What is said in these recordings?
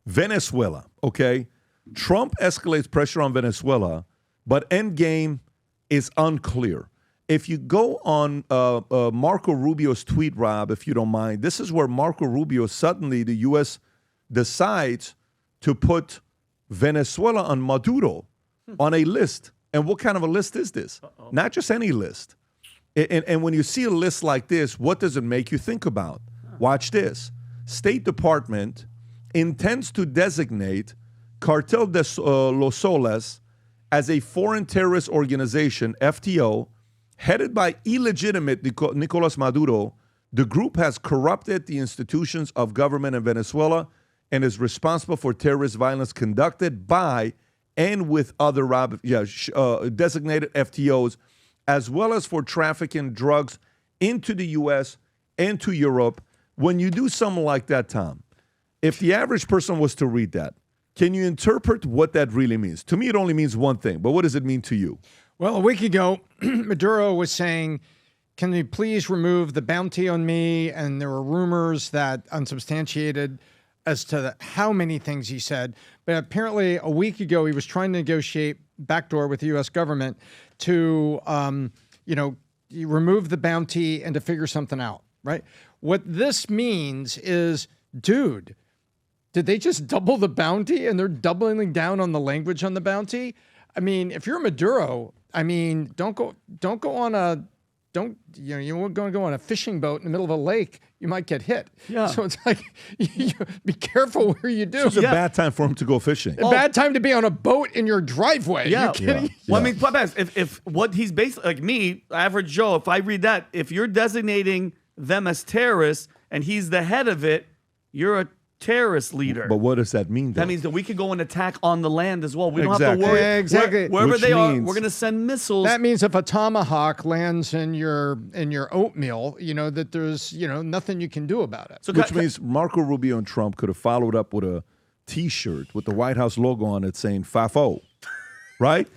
Venezuela, okay? Trump escalates pressure on Venezuela, but endgame is unclear. If you go on Marco Rubio's tweet, Rob, if you don't mind, this is where Marco Rubio suddenly, the U.S. decides to put Venezuela on Maduro on a list. And what kind of a list is this? Not just any list. And when you see a list like this, what does it make you think about? Watch this. State Department intends to designate Cartel de los Soles as a foreign terrorist organization, FTO, headed by illegitimate Nicolas Maduro. The group has corrupted the institutions of government in Venezuela and is responsible for terrorist violence conducted by and with other designated FTOs, as well as for trafficking drugs into the U.S. and to Europe. When you do something like that, Tom, if the average person was to read that, can you interpret what that really means? To me, it only means one thing, but what does it mean to you? Well, a week ago, Maduro was saying, can you please remove the bounty on me? And there were rumors that unsubstantiated as to how many things he said. But apparently a week ago, he was trying to negotiate backdoor with the U.S. government to, remove the bounty and to figure something out, right? What this means is, dude, did they just double the bounty and they're doubling down on the language on the bounty? I mean, if you're Maduro, I mean, you won't go on a fishing boat in the middle of a lake. You might get hit. Yeah. So it's like, be careful where you do. It's a bad time for him to go fishing. A bad time to be on a boat in your driveway. Yeah. You kidding? Yeah. Well, I mean, if what he's basically, like me, average Joe, if I read that, if you're designating them as terrorists and he's the head of it, you're a terrorist leader. But what does that mean, though? That means that we could go and attack on the land as well. We don't have to worry. Exactly. Wherever they are, we're going to send missiles. That means if a tomahawk lands in your oatmeal, that there's nothing you can do about it. So which means Marco Rubio and Trump could have followed up with a T-shirt with the White House logo on it saying "Fafo," right?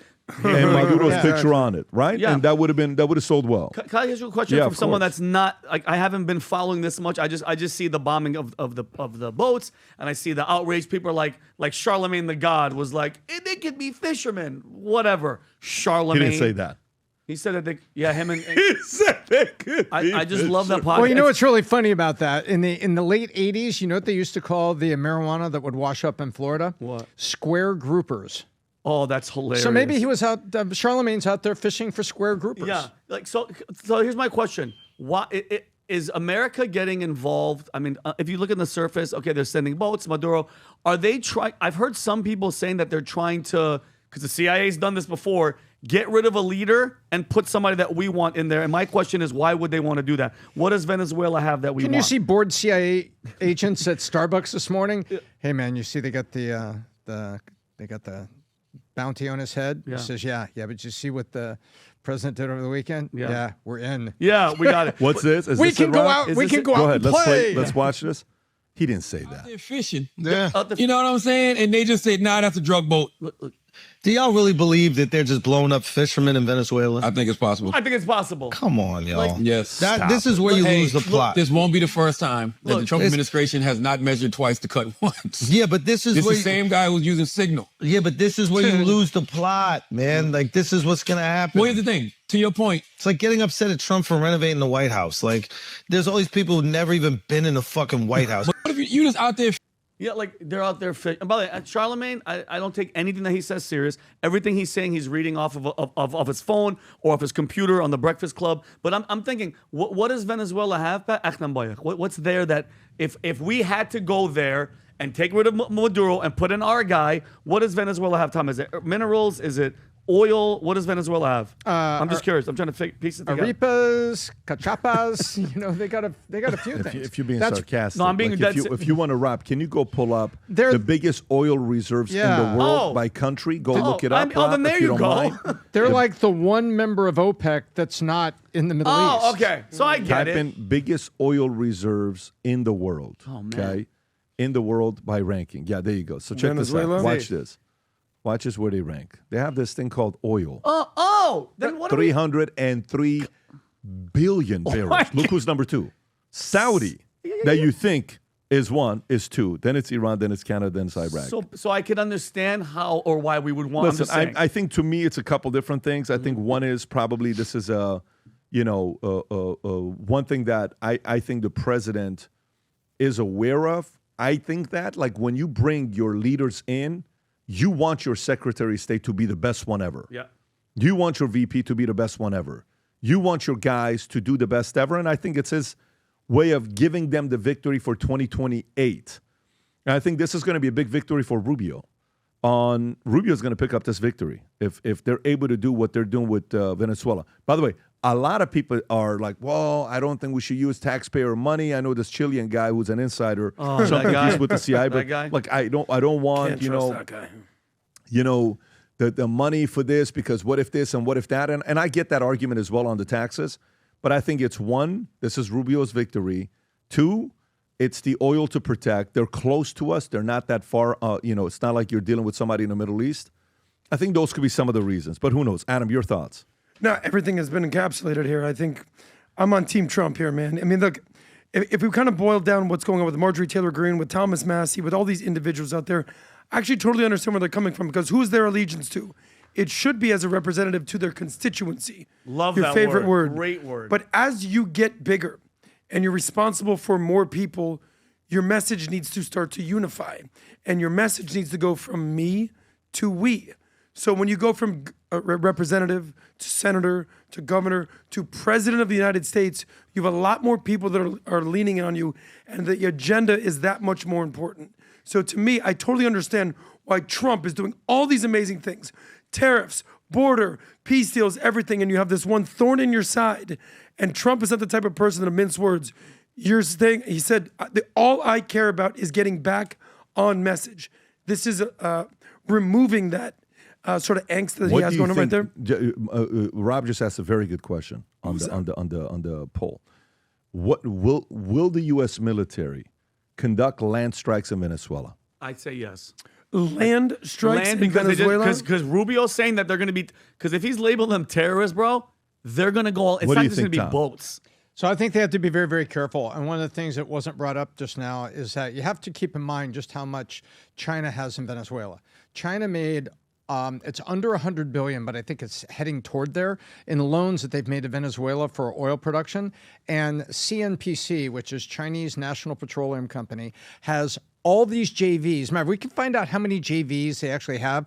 And Maduro's picture on it, right? Yeah. And that would have sold well. Can I ask you a question from someone that's not like, I haven't been following this much. I just see the bombing of the boats, and I see the outrage. People are like Charlemagne the God was like, they could be fishermen, whatever. Charlemagne. He didn't say that. He said that him and he said they could be I just love that podcast. Well, you know what's really funny about that? In the late 80s, you know what they used to call the marijuana that would wash up in Florida? What? Square groupers. Oh, that's hilarious. So maybe he was out, Charlemagne's out there fishing for square groupers. Yeah. So here's my question. Is America getting involved? I mean, if you look at the surface, okay, they're sending boats, Maduro. Are they trying? I've heard some people saying that they're trying to, because the CIA's done this before, get rid of a leader and put somebody that we want in there. And my question is, why would they want to do that? What does Venezuela have that we want? Can you see bored CIA agents at Starbucks this morning? Hey, man, you see they got the bounty on his head. Yeah. He says, yeah, but you see what the president did over the weekend? Yeah, we're in. Yeah, we got it. What's this? Is we this can go out. We can go out and play. Let's watch this. He didn't say that. They're fishing. Yeah. You know what I'm saying? And they just said, nah, that's a drug boat. Look. Do y'all really believe that they're just blowing up fishermen in Venezuela? I think it's possible. I think it's possible. Come on, y'all. Yes. This is where you lose the plot. This won't be the first time that the Trump administration has not measured twice to cut once. Yeah, but this is the same guy who's using Signal. Yeah, but this is where you lose the plot, man. Like, this is what's going to happen. Well, here's the thing. To your point. It's like getting upset at Trump for renovating the White House. Like, there's all these people who've never even been in the fucking White House. But what if you just out there? Yeah, like they're out there. And by the way, Charlemagne, I don't take anything that he says serious. Everything he's saying, he's reading off of his phone or off his computer on the Breakfast Club. But I'm thinking, what does Venezuela have? What's there that if we had to go there and take rid of Maduro and put in our guy, what does Venezuela have, Tom? Is it minerals? Is it oil? What does Venezuela have? I'm just curious. I'm trying to piece it together. Arepas, cachapas. They got a few things. If you're being sarcastic. No, I'm being. If you want to Rob, can you go pull up the biggest oil reserves in the world by country? Go look it up. Then there you go. They're like the one member of OPEC that's not in the Middle East. Oh, okay. So I get it. Type in biggest oil reserves in the world. Oh, man. Okay, in the world by ranking. Yeah, there you go. So check this out. Watch this. Watch this where they rank. They have this thing called oil. Then what? 303 billion barrels. Look who's number 2. Saudi. Now you think is one, is two. Then it's Iran, then it's Canada, then it's Iraq. So I could understand how or why we would want. Listen, I think to me it's a couple different things. I think one is probably this is one thing that I think the president is aware of. I think that like when you bring your leaders in, you want your Secretary of State to be the best one ever. Yeah. You want your VP to be the best one ever. You want your guys to do the best ever, and I think it's his way of giving them the victory for 2028. And I think this is going to be a big victory for Rubio. Rubio's going to pick up this victory if they're able to do what they're doing with Venezuela. By the way, a lot of people are like, well, I don't think we should use taxpayer money. I know this Chilean guy who's an insider, something he's with the CIA, but like I don't want, Can't trust that guy. The money for this because what if this and what if that? And I get that argument as well on the taxes. But I think it's one, this is Rubio's victory. Two, it's the oil to protect. They're close to us. They're not that far. It's not like you're dealing with somebody in the Middle East. I think those could be some of the reasons. But who knows? Adam, your thoughts? No, everything has been encapsulated here. I think I'm on Team Trump here, man. I mean, look, if we kind of boil down what's going on with Marjorie Taylor Greene, with Thomas Massie, with all these individuals out there, I actually totally understand where they're coming from because who's their allegiance to? It should be as a representative to their constituency. Love your that favorite word. Great word. But as you get bigger and you're responsible for more people, your message needs to start to unify. And your message needs to go from me to we. So when you go from representative to senator to governor to president of the United States, you have a lot more people that are leaning on you, and the agenda is that much more important. So to me, I totally understand why Trump is doing all these amazing things. Tariffs, border, peace deals, everything, and you have this one thorn in your side. And Trump is not the type of person that mince words. He said, all I care about is getting back on message. This is removing that sort of angst that he has going on right there. Rob just asked a very good question on the poll. What will the U.S. military conduct land strikes in Venezuela? I'd say yes. Land strikes in Venezuela? Because Rubio's saying that they're going to be, because if he's labeled them terrorists, bro, they're going to go, it's not just going to be boats. So I think they have to be very, very careful. And one of the things that wasn't brought up just now is that you have to keep in mind just how much China has in Venezuela. China made, it's under $100 billion, but I think it's heading toward there in loans that they've made to Venezuela for oil production. And CNPC, which is Chinese National Petroleum Company, has all these JVs. Remember, we can find out how many JVs they actually have.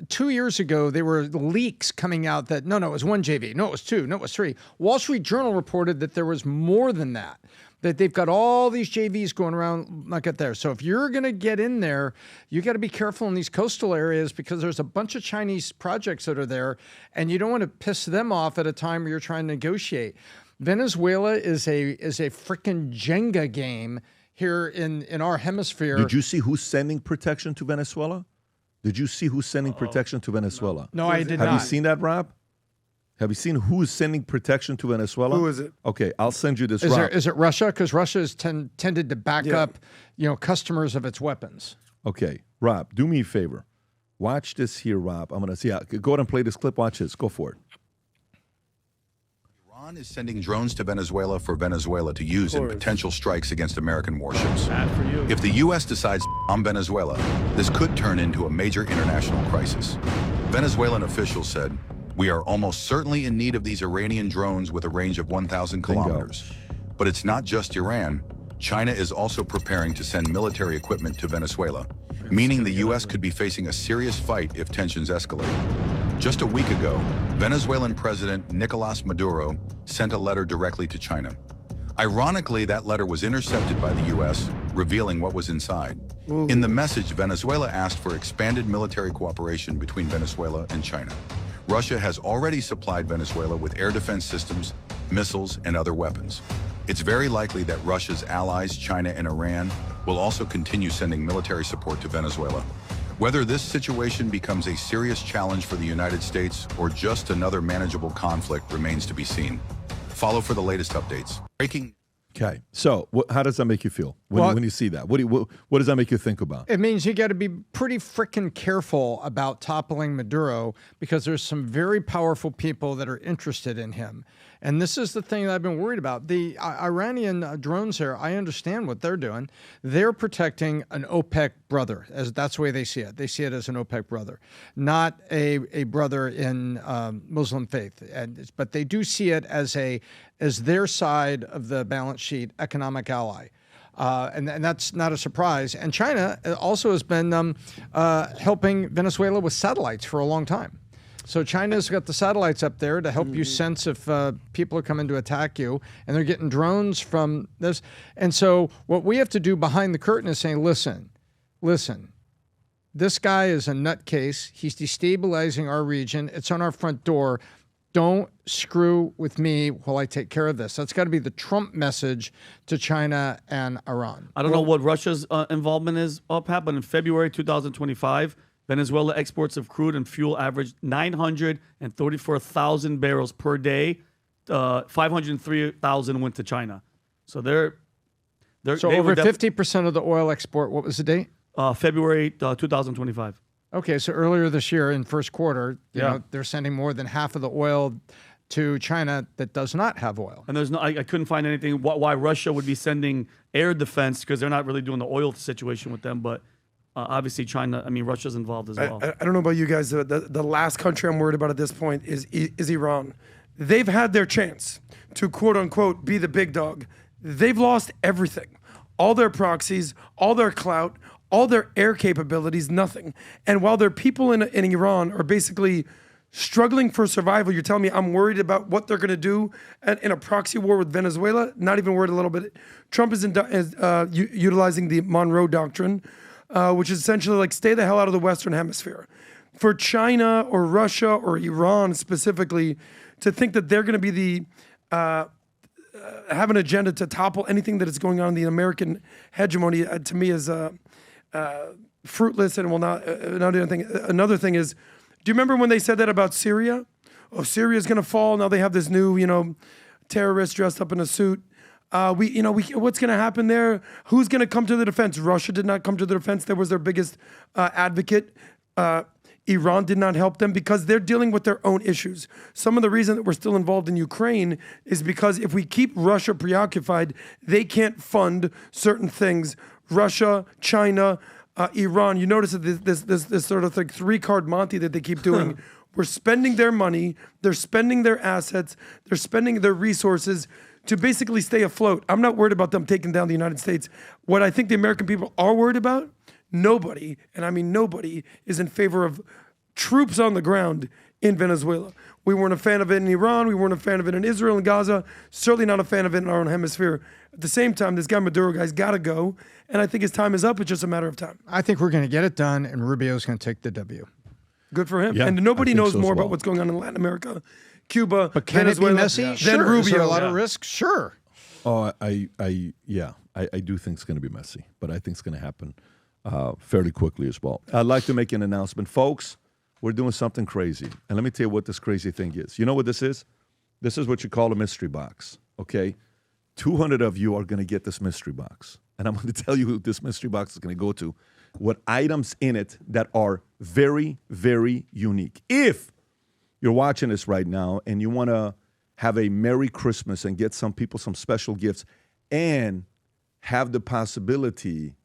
2 years ago, there were leaks coming out that, no, it was one JV. No, it was two. No, it was three. Wall Street Journal reported that there was more than that they've got all these JVs going around like it there. So if you're going to get in there, you got to be careful in these coastal areas because there's a bunch of Chinese projects that are there, and you don't want to piss them off at a time where you're trying to negotiate. Venezuela is a freaking Jenga game here in our hemisphere. Did you see who's sending protection to Venezuela? Did you see who's sending protection to Venezuela? No, I did not. Have you seen that, Rob? Have you seen who's sending protection to Venezuela? Who is it? Okay, I'll send you this, Rob. Rob. Is it Russia? Because Russia has tended to back up, customers of its weapons. Okay, Rob, do me a favor. Watch this here, Rob. I'm going to see. Go ahead and play this clip. Watch this. Go for it. Iran is sending drones to Venezuela for Venezuela to use in potential strikes against American warships. Bad for you. If the U.S. decides to bomb Venezuela, this could turn into a major international crisis. Venezuelan officials said, "We are almost certainly in need of these Iranian drones with a range of 1,000 kilometers. But it's not just Iran. China is also preparing to send military equipment to Venezuela, meaning the U.S. could be facing a serious fight if tensions escalate." Just a week ago, Venezuelan President Nicolas Maduro sent a letter directly to China. Ironically, that letter was intercepted by the U.S., revealing what was inside. In the message, Venezuela asked for expanded military cooperation between Venezuela and China. Russia has already supplied Venezuela with air defense systems, missiles, and other weapons. It's very likely that Russia's allies, China and Iran, will also continue sending military support to Venezuela. Whether this situation becomes a serious challenge for the United States or just another manageable conflict remains to be seen. Follow for the latest updates. Breaking. Okay, so how does that make you feel when you see that? What does that make you think about? It means you got to be pretty freaking careful about toppling Maduro because there's some very powerful people that are interested in him. And this is the thing that I've been worried about. The Iranian drones here, I understand what they're doing. They're protecting an OPEC brother, as that's the way they see it. They see it as an OPEC brother, not a brother in Muslim faith. But they do see it as their side of the balance sheet economic ally. And that's not a surprise. And China also has been helping Venezuela with satellites for a long time. So China's got the satellites up there to help you sense if people are coming to attack you, and they're getting drones from this. And so what we have to do behind the curtain is saying, listen, this guy is a nutcase. He's destabilizing our region. It's on our front door. Don't screw with me while I take care of this. That's got to be the Trump message to China and Iran. I don't know what Russia's involvement is, Pat, but in February 2025, Venezuela exports of crude and fuel averaged 934,000 barrels per day. 503,000 went to China. So they're so over 50% of the oil export. What was the date? February 2025. Okay, so earlier this year in first quarter, you know, they're sending more than half of the oil to China that does not have oil. And there's no, I couldn't find anything why Russia would be sending air defense, because they're not really doing the oil situation with them, but. Obviously, China. I mean, Russia's involved as well. I don't know about you guys. The last country I'm worried about at this point is Iran. They've had their chance to quote unquote be the big dog. They've lost everything, all their proxies, all their clout, all their air capabilities, nothing. And while their people in Iran are basically struggling for survival, you're telling me I'm worried about what they're going to do in a proxy war with Venezuela? Not even worried a little bit. Trump is utilizing the Monroe Doctrine. Which is essentially like stay the hell out of the Western Hemisphere. For China or Russia or Iran specifically to think that they're going to be have an agenda to topple anything that is going on in the American hegemony, to me is fruitless and will not anything. Another thing is, do you remember when they said that about Syria? Oh, Syria's going to fall. Now they have this new, terrorist dressed up in a suit. What's going to happen there? Who's going to come to the defense? Russia did not come to the defense. That was their biggest advocate. Iran did not help them because they're dealing with their own issues. Some of the reason that we're still involved in Ukraine is because if we keep Russia preoccupied, they can't fund certain things. Russia, China, Iran. You notice that this sort of like three-card Monty that they keep doing. We're spending their money. They're spending their assets. They're spending their resources to basically stay afloat. I'm not worried about them taking down the United States. What I think the American people are worried about, nobody, and I mean nobody, is in favor of troops on the ground in Venezuela. We weren't a fan of it in Iran. We weren't a fan of it in Israel and Gaza. Certainly not a fan of it in our own hemisphere. At the same time, this guy Maduro guy's got to go, and I think his time is up. It's just a matter of time. I think we're going to get it done, and Rubio's going to take the W. Good for him. Yeah, and nobody knows so more as well. about what's going on in Latin America, Cuba, But can Venezuela, it be messy? than Sure. Rubio. Is there a lot of risk? Sure. Oh, I do think it's going to be messy, but I think it's going to happen fairly quickly as well. I'd like to make an announcement. Folks, we're doing something crazy. And let me tell you what this crazy thing is. You know what this is? This is what you call a mystery box, okay? 200 of you are going to get this mystery box. And I'm going to tell you who this mystery box is going to go to, what items in it that are very, very unique. If you're watching this right now and you want to have a Merry Christmas and get some people some special gifts and have the possibility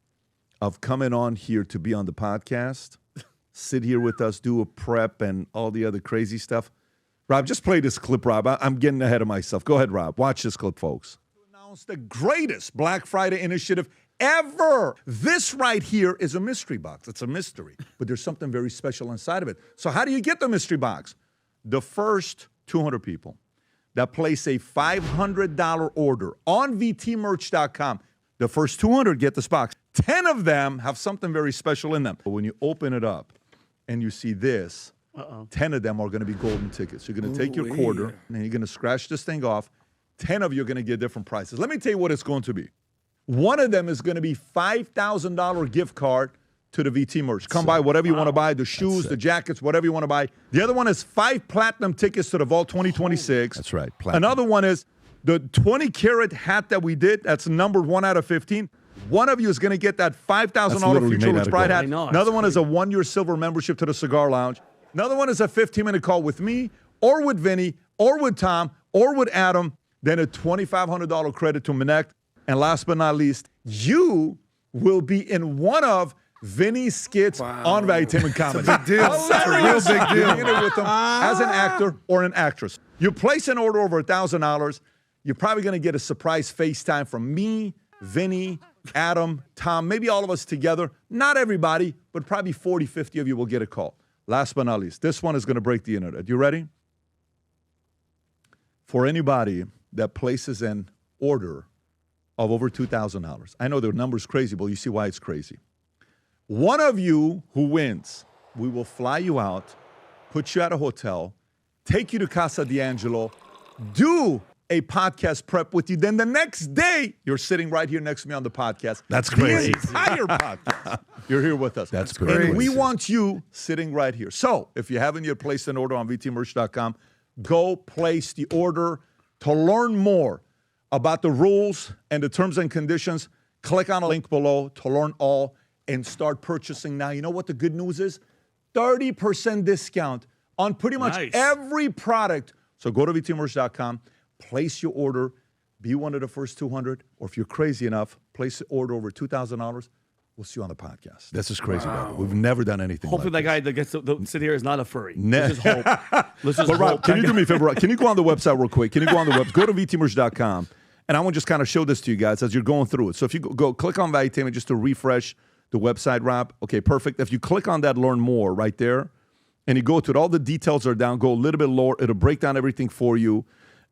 of coming on here to be on the podcast, sit here with us, do a prep and all the other crazy stuff. Rob, just play this clip, Rob. I'm getting ahead of myself. Go ahead, Rob. Watch this clip, folks. To announce the greatest Black Friday initiative ever. This right here is a mystery box. It's a mystery, but there's something very special inside of it. So how do you get the mystery box? The first 200 people that place a $500 order on VTmerch.com, the first 200 get this box. 10 of them have something very special in them. But when you open it up and you see this, 10 of them are going to be golden tickets. You're going to take your quarter and you're going to scratch this thing off. 10 of you are going to get different prices. Let me tell you what it's going to be. One of them is going to be $5,000 gift card to the VT merch. Come buy whatever you want to buy, the shoes, the jackets, whatever you want to buy. The other one is 5 platinum tickets to the Vault 2026. That's right, platinum. Another one is the 20-carat hat that we did. That's numbered 1 out of 15. One of you is going to get that $5,000 Future Looks Bright hat. Another one is a 1-year silver membership to the Cigar Lounge. Another one is a 15-minute call with me or with Vinny or with Tom or with Adam, then a $2,500 credit to Minnect. And last but not least, you will be in one of Vinny's skits on Valuetainment Comedy. It's a big deal. Hilarious. It's a real big deal. You're in it with them as an actor or an actress. You place an order over $1,000, you're probably going to get a surprise FaceTime from me, Vinny, Adam, Tom, maybe all of us together. Not everybody, but probably 40, 50 of you will get a call. Last but not least, this one is going to break the internet. You ready? For anybody that places an order of over $2,000, I know the number's crazy, but you see why it's crazy. One of you who wins, we will fly you out, put you at a hotel, take you to Casa D'Angelo, do a podcast prep with you. Then the next day, you're sitting right here next to me on the podcast. That's crazy. The entire podcast. You're here with us. That's And crazy. we want you sitting right here. So if you haven't yet placed an order on vtmerch.com, go place the order. To learn more about the rules and the terms and conditions, click on a link below to learn all and start purchasing now. You know what the good news is? 30% discount on pretty much every product. So go to vtmerch.com, place your order, be one of the first 200, or if you're crazy enough, place the order over $2,000. We'll see you on the podcast. This is crazy, Wow. We've never done anything Hopefully like that this. guy that gets to sit here is not a furry. Let's just hope. Let's just But Rob, hope. can you do me a favor? Can you go on the website real quick? Can you go on the web? Go to vtmerch.com, and I want to just kind of show this to you guys as you're going through it. So if you go click on Valuetainment just to refresh the website, Rob. Okay, perfect. If you click on that, learn more right there, and you go to it, all the details are down. Go a little bit lower. It'll break down everything for you.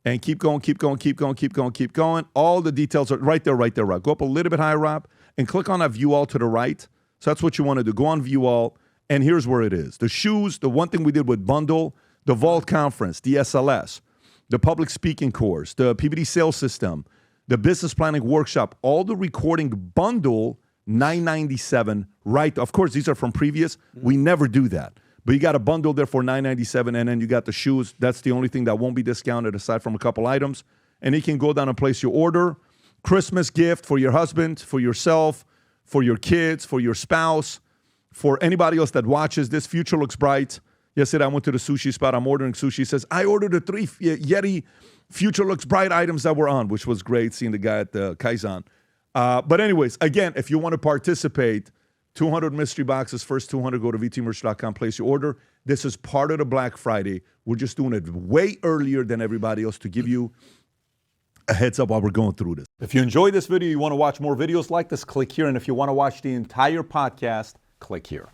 And keep going, keep going, keep going, keep going, keep going. All the details are right there, Rob. Go up a little bit higher, Rob, and click on that View All to the right. So that's what you want to do. Go on View All, and here's where it is. The shoes, the one thing we did with Bundle, the Vault Conference, the SLS, the public speaking course, the PBD sales system, the business planning workshop, all the recording bundle, $997, right? Of course, these are from previous. We never do that. But you got a bundle there for $997, and then you got the shoes. That's the only thing that won't be discounted aside from a couple items. And you can go down and place your order. Christmas gift for your husband, for yourself, for your kids, for your spouse, for anybody else that watches this. Future looks bright. Yesterday, I went to the sushi spot. I'm ordering sushi. He says, I ordered the 3 Yeti Future Looks Bright items that were on, which was great, seeing the guy at the Kaizen. But anyways, again, if you want to participate, 200 mystery boxes, first 200, go to vtmerch.com, place your order. This is part of the Black Friday. We're just doing it way earlier than everybody else to give you a heads up while we're going through this. If you enjoyed this video, you want to watch more videos like this, click here. And if you want to watch the entire podcast, click here.